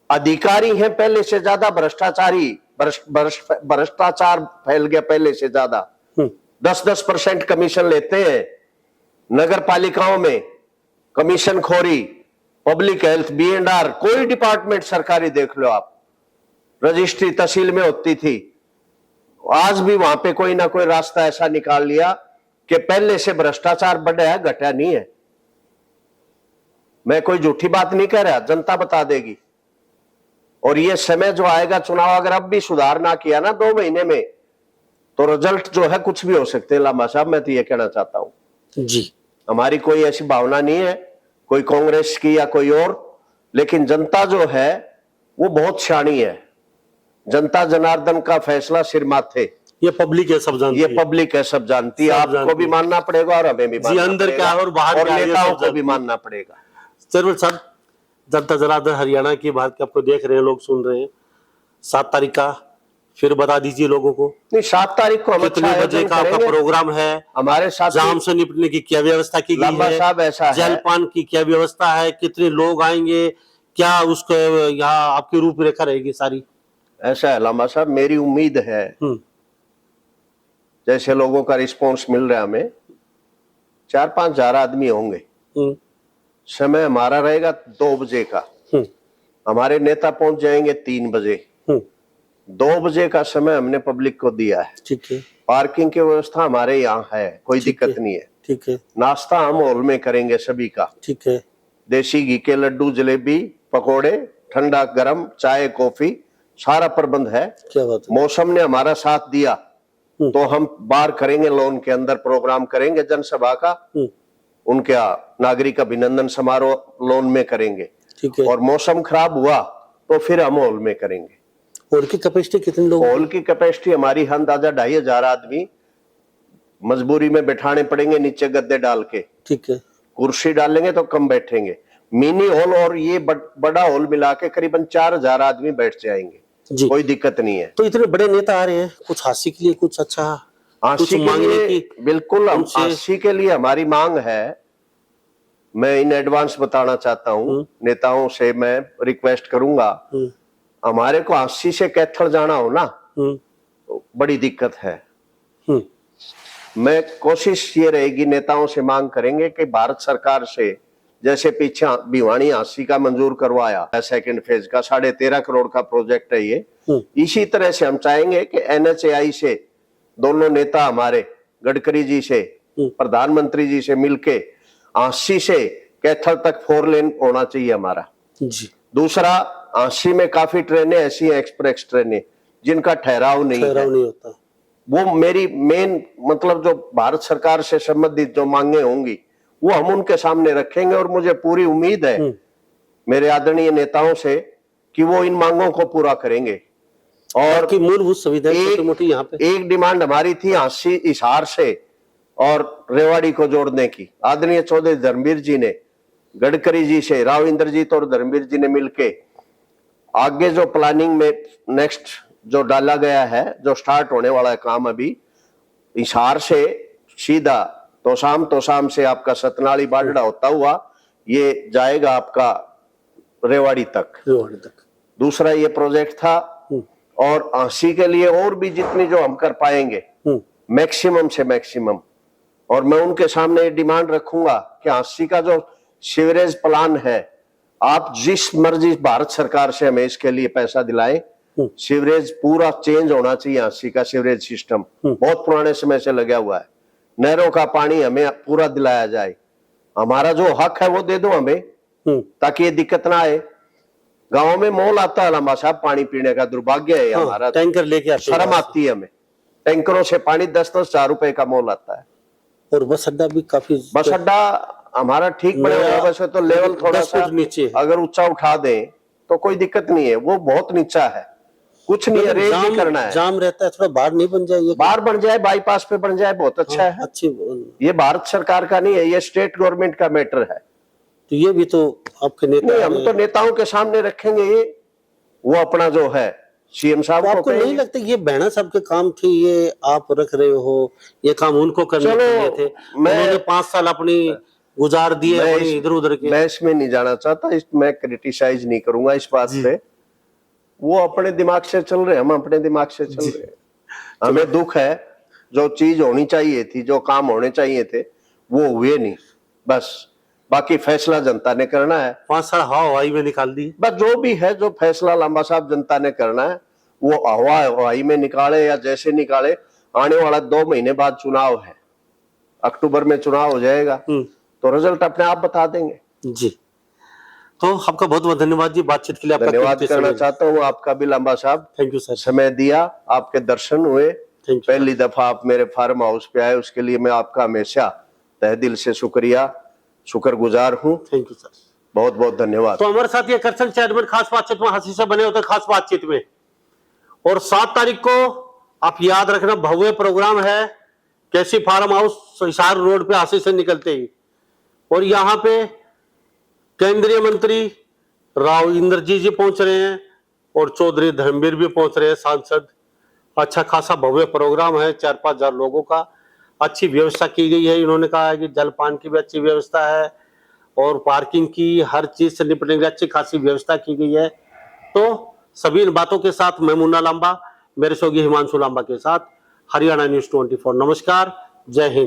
अधिकारी हैं पहले से ज्यादा भ्रष्टाचारी, भ्रष्टाचार फैल गया पहले से ज्यादा। 10-10% कमीशन लेते हैं नगर पालिकाओं में, कमीशन खोरी, पब्लिक हेल्थ, B&R, कोई डिपार्टमेंट सरकारी देख लो आप, रजिस्ट्री तहसील में होती थी। आज भी वहां पे कोई ना कोई रास्ता ऐसा निकाल लिया कि पहले से भ्रष्टाचार बढ़ा है, घटा नहीं है। मैं कोई झूठी बात नहीं कह रहा, जनता बता देगी। और ये समय जो आएगा चुनाव, अगर अब भी सुधार ना किया ना 2 महीने में, तो रिजल्ट जो है कुछ भी हो सकते हैं लामा साहब। मैं तो ये कहना चाहता हूं जी, हमारी कोई ऐसी भावना नहीं है, कोई कांग्रेस की या कोई और, लेकिन जनता जो है वो बहुत सियानी है। जनता जनार्दन का फैसला सिर माथे। ये पब्लिक है, सब जानती है। ये पब्लिक है, सब जानती है। आपको भी मानना पड़ेगा और हमें भी मानना पड़ेगा। अंदर क्या और बाहर क्या, नेताओं को भी मानना पड़ेगा। चरवल साहब, जनता जनार्दन हरियाणा की बात आपको देख रहे हैं, लोग सुन रहे हैं। 7 तारीख का फिर बता दीजिए लोगों को। नहीं, 7 तारीख को हम कितने बजे का आपका प्रोग्राम है? हमारे साथ जाम से निपटने की क्या व्यवस्था की गई है? साहब ऐसा है, जलपान की क्या व्यवस्था है? कितने लोग आएंगे? क्या उसको यहाँ आपकी रूपरेखा रहेगी सारी? ऐसा है लामा साहब, मेरी उम्मीद है जैसे लोगों का रिस्पांस मिल रहा है हमें, 4-5 हजार आदमी होंगे। समय हमारा रहेगा 2 बजे का, हमारे नेता पहुंच जाएंगे 3 बजे। 2 बजे का समय हमने पब्लिक को दिया है। ठीक है। पार्किंग की व्यवस्था हमारे यहाँ है, कोई दिक्कत नहीं है। ठीक है। नाश्ता हम हॉल में करेंगे सभी का। ठीक है। देसी घी के लड्डू, जलेबी, पकोड़े, ठंडा गरम चाय, कॉफी, सारा प्रबंध है। क्या बात है। मौसम ने हमारा साथ दिया तो हम बाहर करेंगे, लॉन के अंदर प्रोग्राम करेंगे जनसभा का। उनका नागरिक अभिनंदन समारोह लोन में करेंगे। ठीक है। और मौसम खराब हुआ तो फिर हम हॉल में करेंगे। हॉल की कैपेसिटी कितने लोग? हॉल की कैपेसिटी हमारी अंदाजा 2500 आदमी मजबूरी में बैठाने पड़ेंगे, नीचे गद्दे डाल के। ठीक है। कुर्सी डालेंगे तो कम बैठेंगे। मिनी हॉल और ये बड़ा हॉल मिला के करीबन 4000 आदमी बैठ जाएंगे जी। कोई दिक्कत नहीं है। तो इतने बड़े नेता आ रहे हैं, कुछ हास्य के लिए कुछ अच्छा कुछ हास्य के मांगने लिए की बिल्कुल उनसे- हास्य के लिए हमारी मांग है। मैं इन एडवांस बताना चाहता हूँ, नेताओं से मैं रिक्वेस्ट करूंगा, हमारे को हास्य से कैथल जाना हो ना तो बड़ी दिक्कत है। मैं कोशिश ये रहेगी, नेताओं से मांग करेंगे कि भारत सरकार से जैसे पीछे भिवानी हांसी का मंजूर करवाया है सेकंड फेज का 13.5 करोड़ का प्रोजेक्ट है ये, इसी तरह से हम चाहेंगे कि NHAI से दोनों नेता हमारे गडकरी जी से प्रधानमंत्री जी से मिलके हांसी से कैथल तक 4 लेन होना चाहिए हमारा जी। दूसरा, हांसी में काफी ट्रेनें ऐसी हैं, एक्सप्रेस ट्रेनें जिनका ठहराव नहीं होता। वो मेरी मेन मतलब जो भारत सरकार से संबंधित जो मांगे होंगी वो हम उनके सामने रखेंगे और मुझे पूरी उम्मीद है मेरे आदरणीय नेताओं से कि वो इन मांगों को पूरा करेंगे। और की मूलभूत सुविधाएं छोटी-मोटी यहाँ पे एक डिमांड हमारी थी हांसी हिसार से और रेवाड़ी को जोड़ने की। आदरणीय चौधरी धर्मवीर जी ने गडकरी जी से, राव इंद्रजीत और धर्मवीर जी ने मिलके आगे जो प्लानिंग में नेक्स्ट जो डाला गया है, जो स्टार्ट होने वाला है काम, अभी हिसार से सीधा तोशाम से आपका सतनाली बाडड़ा होता हुआ ये जाएगा आपका रेवाड़ी तक। दूसरा ये प्रोजेक्ट था। और हांसी के लिए और भी जितनी जो हम कर पाएंगे मैक्सिमम से मैक्सिमम, और मैं उनके सामने ये डिमांड रखूंगा कि हांसी का जो सीवरेज प्लान है, आप जिस मर्जी भारत सरकार से हमें इसके लिए पैसा दिलाएं, सीवरेज पूरा चेंज होना चाहिए। हांसी का सीवरेज सिस्टम बहुत पुराने समय से लगा हुआ है। नहरों का पानी हमें पूरा दिलाया जाए, हमारा जो हक है वो दे दो हमें, ताकि ये दिक्कत ना आए। गांव में मोल आता है लंबा साहब, पानी पीने का दुर्भाग्य है हमारा। टैंकर लेके आते हैं, शर्म आती है हमें, टैंकरों से पानी 10-10 हजार रुपए का मोल आता है। और बस अड्डा भी काफी, बस अड्डा हमारा ठीक बने हुआ, वैसे तो लेवल थोड़ा सा नीचे अगर ऊंचा उठा दें तो कोई दिक्कत नहीं है, वो बहुत नीचा है, कुछ नहीं अरेंज नहीं करना है। जाम रहता है, थोड़ा बाहर नहीं बन जाए, बाहर बन जाए, बाईपास पे बन जाए, बहुत अच्छा है। अच्छी, ये भारत सरकार का नहीं है, ये स्टेट गवर्नमेंट का मैटर है। तो ये भी तो आपके नेता, हम तो नेताओं के सामने रखेंगे ये, वो अपना जो है सीएम साहब को। आपको नहीं लगता ये बहना साहब के काम थे, ये आप रख रहे हो, ये काम उनको करने थे? उन्होंने 5 साल अपनी गुजार दिए इधर उधर के। मैं इसमें नहीं जाना चाहता, मैं क्रिटिसाइज नहीं करूंगा इस बात पे। वो अपने दिमाग से चल रहे, हम अपने दिमाग से चल रहे। हमें दुख है, जो चीज होनी चाहिए थी, जो काम होने चाहिए थे वो हुए नहीं, बस। बाकी फैसला जनता ने करना है। 5 साल हवाई में निकाल दी, बस जो भी है, जो फैसला लंबा साहब जनता ने करना है वो हवाई में निकाले या जैसे निकाले। आने वाला 2 महीने बाद चुनाव है, अक्टूबर में चुनाव हो जाएगा, तो रिजल्ट अपने आप बता देंगे जी। तो आपका बहुत बहुत धन्यवाद जी, बातचीत के लिए आपका धन्यवाद करना चाहता हूँ। आपका भी लंबा साहब, थैंक यू सर, समय दिया, आपके दर्शन हुए, पहली दफा आप मेरे फार्म हाउस पे आए, उसके लिए मैं आपका हमेशा तहे दिल से शुक्रगुजार हूँ। थैंक यू सर, बहुत बहुत धन्यवाद। तो हमारे साथ ये करसन चेयरमैन खास बातचीत में हंसी से बने होते खास बातचीत में। और 7 तारीख को आप याद रखना, भव्य प्रोग्राम है, कैसी फार्म हाउस हिसार रोड पे हांसी से निकलते ही। और यहाँ पे केंद्रीय मंत्री राव इंद्रजीत जी पहुंच रहे हैं और चौधरी धर्मवीर भी पहुंच रहे हैं, सांसद। अच्छा खासा भव्य प्रोग्राम है, 4-5 हजार लोगों का। अच्छी व्यवस्था की गई है, इन्होंने कहा है कि जलपान की भी अच्छी व्यवस्था है और पार्किंग की, हर चीज से निपटने के लिए अच्छी खासी व्यवस्था की गई है। तो सभी इन बातों के साथ मैं मुन्ना लांबा, मेरे सहयोगी हिमांशु लांबा के साथ, हरियाणा न्यूज 24। नमस्कार, जय हिंद।